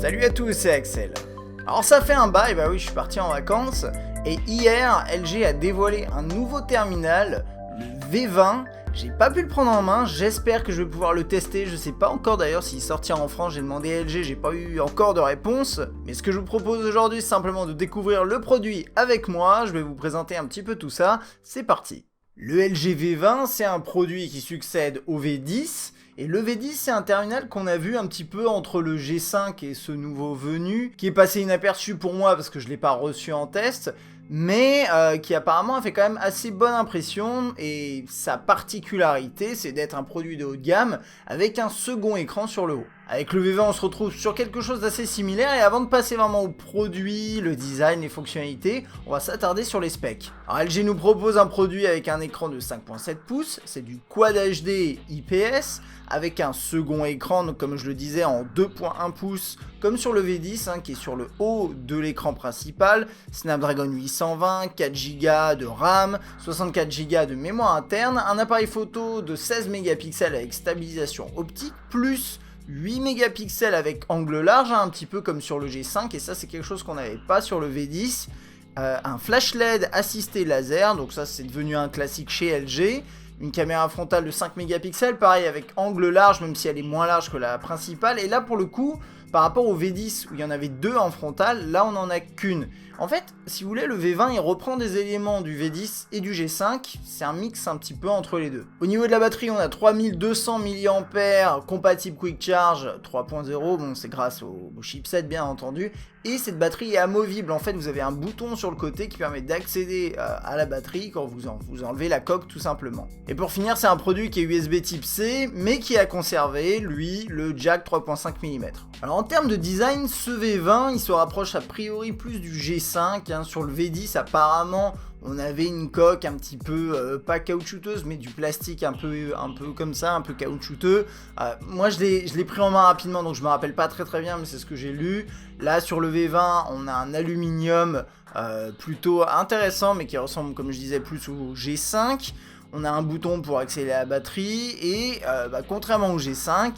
Salut à tous, c'est Axel. Alors ça fait un bail, bah oui, je suis parti en vacances, et hier, LG a dévoilé un nouveau terminal, le V20. J'ai pas pu le prendre en main, j'espère que je vais pouvoir le tester, je sais pas encore d'ailleurs s'il sortira en France, j'ai demandé à LG, j'ai pas eu encore de réponse. Mais ce que je vous propose aujourd'hui, c'est simplement de découvrir le produit avec moi, je vais vous présenter un petit peu tout ça, c'est parti. Le LG V20, c'est un produit qui succède au V10, et le V10 c'est un terminal qu'on a vu un petit peu entre le G5 et ce nouveau venu, qui est passé inaperçu pour moi parce que je l'ai pas reçu en test, mais qui apparemment a fait quand même assez bonne impression, et sa particularité c'est d'être un produit de haut de gamme avec un second écran sur le haut. Avec le V20 on se retrouve sur quelque chose d'assez similaire, et avant de passer vraiment au produit, le design, les fonctionnalités, on va s'attarder sur les specs. Alors LG nous propose un produit avec un écran de 5.7 pouces, c'est du Quad HD IPS, avec un second écran, donc comme je le disais, en 2.1 pouces, comme sur le V10, qui est sur le haut de l'écran principal, Snapdragon 820, 4Go de RAM, 64Go de mémoire interne, un appareil photo de 16 mégapixels avec stabilisation optique, plus 8 mégapixels avec angle large, un petit peu comme sur le G5, et ça c'est quelque chose qu'on n'avait pas sur le V10, un flash LED assisté laser, donc ça c'est devenu un classique chez LG, une caméra frontale de 5 mégapixels, pareil avec angle large, même si elle est moins large que la principale, et là pour le coup, par rapport au V10 où il y en avait deux en frontal, là on n'en a qu'une. En fait, si vous voulez, le V20 il reprend des éléments du V10 et du G5, c'est un mix un petit peu entre les deux. Au niveau de la batterie, on a 3200 mAh, compatible Quick Charge 3.0, bon c'est grâce au chipset bien entendu, et cette batterie est amovible. En fait, vous avez un bouton sur le côté qui permet d'accéder à la batterie quand vous enlevez la coque tout simplement. Et pour finir, c'est un produit qui est USB type C, mais qui a conservé, lui, le jack 3.5 mm. Alors en termes de design, ce V20, il se rapproche a priori plus du G5, sur le V10 apparemment, on avait une coque un petit peu, pas caoutchouteuse, mais du plastique un peu comme ça, un peu caoutchouteux. Moi je l'ai pris en main rapidement, donc je me rappelle pas très bien, mais c'est ce que j'ai lu. Là sur le V20, on a un aluminium plutôt intéressant, mais qui ressemble, comme je disais, plus au G5. On a un bouton pour accéder à la batterie, et contrairement au G5,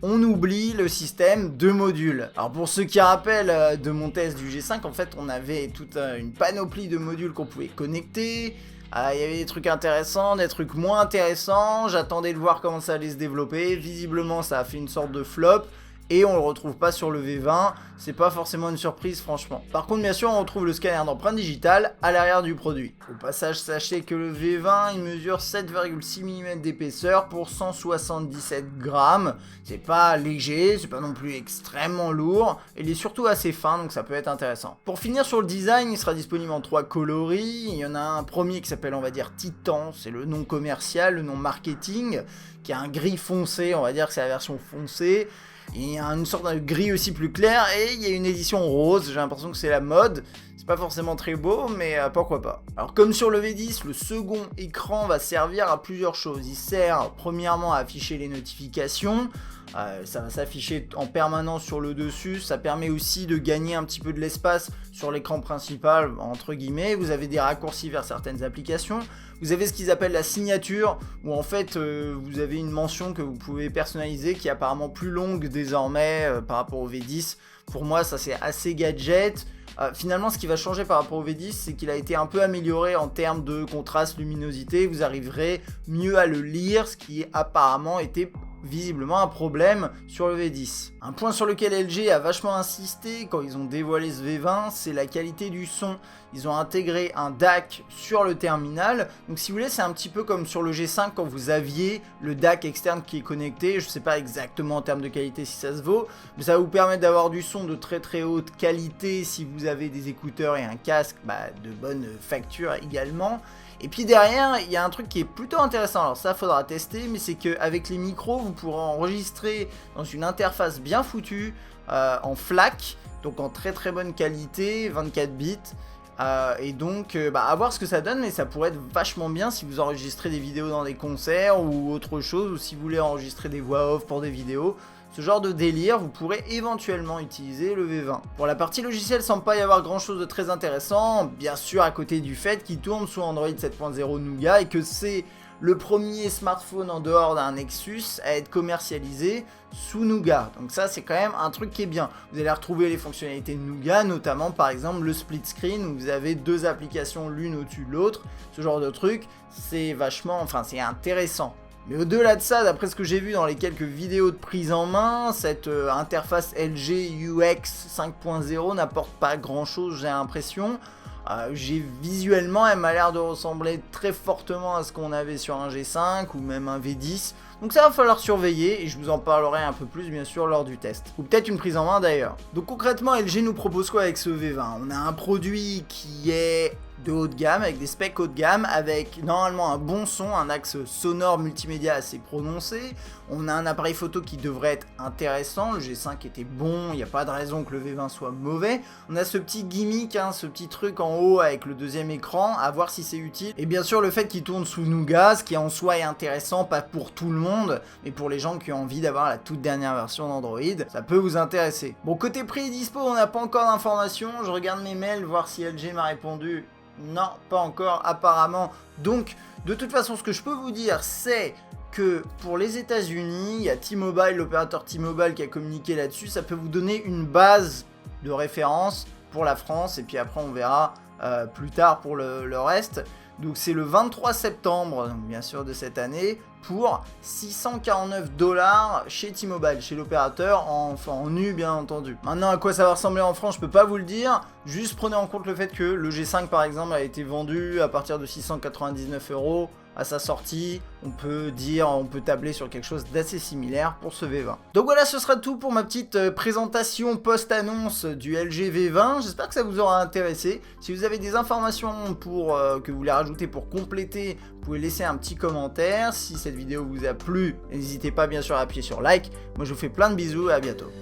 on oublie le système de modules. Alors pour ceux qui rappellent de mon test du G5, en fait on avait toute une panoplie de modules qu'on pouvait connecter. Il y avait des trucs intéressants, des trucs moins intéressants, j'attendais de voir comment ça allait se développer. Visiblement ça a fait une sorte de flop, et on le retrouve pas sur le V20, c'est pas forcément une surprise franchement. Par contre bien sûr on retrouve le scanner d'empreinte digitale à l'arrière du produit. Au passage sachez que le V20 il mesure 7,6 mm d'épaisseur pour 177 grammes, c'est pas léger, c'est pas non plus extrêmement lourd, il est surtout assez fin donc ça peut être intéressant. Pour finir sur le design, il sera disponible en 3 coloris, il y en a un premier qui s'appelle on va dire Titan, c'est le nom commercial, le nom marketing, qui a un gris foncé, on va dire que c'est la version foncée. Il y a une sorte de gris aussi plus clair, et il y a une édition rose, j'ai l'impression que c'est la mode. C'est pas forcément très beau, mais pourquoi pas. Alors comme sur le V10, le second écran va servir à plusieurs choses. Il sert premièrement à afficher les notifications, ça va s'afficher en permanence sur le dessus, ça permet aussi de gagner un petit peu de l'espace sur l'écran principal, entre guillemets. Vous avez des raccourcis vers certaines applications. Vous avez ce qu'ils appellent la signature, où en fait vous avez une mention que vous pouvez personnaliser qui est apparemment plus longue désormais par rapport au V10. Pour moi ça c'est assez gadget. Finalement ce qui va changer par rapport au V10 c'est qu'il a été un peu amélioré en termes de contraste, luminosité, vous arriverez mieux à le lire, ce qui apparemment était visiblement un problème sur le V10. Un point sur lequel LG a vachement insisté quand ils ont dévoilé ce V20, c'est la qualité du son. Ils ont intégré un DAC sur le terminal, donc si vous voulez c'est un petit peu comme sur le G5 quand vous aviez le DAC externe qui est connecté. Je sais pas exactement en termes de qualité si ça se vaut, mais ça va vous permettre d'avoir du son de très haute qualité si vous avez des écouteurs et un casque de bonne facture également. Et puis derrière, il y a un truc qui est plutôt intéressant, alors ça faudra tester, mais c'est qu'avec les micros, vous pourrez enregistrer dans une interface bien foutue, en FLAC, donc en très bonne qualité, 24 bits, et donc à voir ce que ça donne, mais ça pourrait être vachement bien si vous enregistrez des vidéos dans des concerts ou autre chose, ou si vous voulez enregistrer des voix off pour des vidéos. Ce genre de délire, vous pourrez éventuellement utiliser le V20. Pour la partie logicielle, semble pas y avoir grand chose de très intéressant, bien sûr à côté du fait qu'il tourne sous Android 7.0 Nougat et que c'est le premier smartphone en dehors d'un Nexus à être commercialisé sous Nougat. Donc ça c'est quand même un truc qui est bien. Vous allez retrouver les fonctionnalités de Nougat, notamment par exemple le split screen où vous avez deux applications l'une au-dessus de l'autre. Ce genre de truc, c'est vachement, enfin c'est intéressant. Mais au-delà de ça, d'après ce que j'ai vu dans les quelques vidéos de prise en main, cette interface LG UX 5.0 n'apporte pas grand chose, j'ai l'impression. Visuellement, elle m'a l'air de ressembler très fortement à ce qu'on avait sur un G5 ou même un V10. Donc ça va falloir surveiller et je vous en parlerai un peu plus bien sûr lors du test. Ou peut-être une prise en main d'ailleurs. Donc concrètement, LG nous propose quoi avec ce V20? On a un produit qui est de haut de gamme, avec des specs haut de gamme, avec normalement un bon son, un axe sonore multimédia assez prononcé. On a un appareil photo qui devrait être intéressant, le G5 était bon, il n'y a pas de raison que le V20 soit mauvais. On a ce petit gimmick, hein, ce petit truc en haut avec le deuxième écran, à voir si c'est utile. Et bien sûr le fait qu'il tourne sous Nougat, ce qui en soi est intéressant, pas pour tout le monde, mais pour les gens qui ont envie d'avoir la toute dernière version d'Android, ça peut vous intéresser. Bon, côté prix et dispo, on n'a pas encore d'informations, je regarde mes mails, voir si LG m'a répondu. Non, pas encore apparemment. Donc, de toute façon, ce que je peux vous dire, c'est que pour les États-Unis, il y a T-Mobile, l'opérateur T-Mobile qui a communiqué là-dessus. Ça peut vous donner une base de référence pour la France. Et puis après, on verra plus tard pour le reste. Donc c'est le 23 septembre, donc bien sûr de cette année, pour 649 $ chez T-Mobile, chez l'opérateur, en nu bien entendu. Maintenant à quoi ça va ressembler en France, je peux pas vous le dire, juste prenez en compte le fait que le G5 par exemple a été vendu à partir de 699 € à sa sortie, on peut tabler sur quelque chose d'assez similaire pour ce V20. Donc voilà, ce sera tout pour ma petite présentation post-annonce du LG V20, j'espère que ça vous aura intéressé. Si vous avez des informations que vous voulez rajouter pour compléter, vous pouvez laisser un petit commentaire. Si cette vidéo vous a plu, n'hésitez pas bien sûr à appuyer sur like. Moi je vous fais plein de bisous et à bientôt.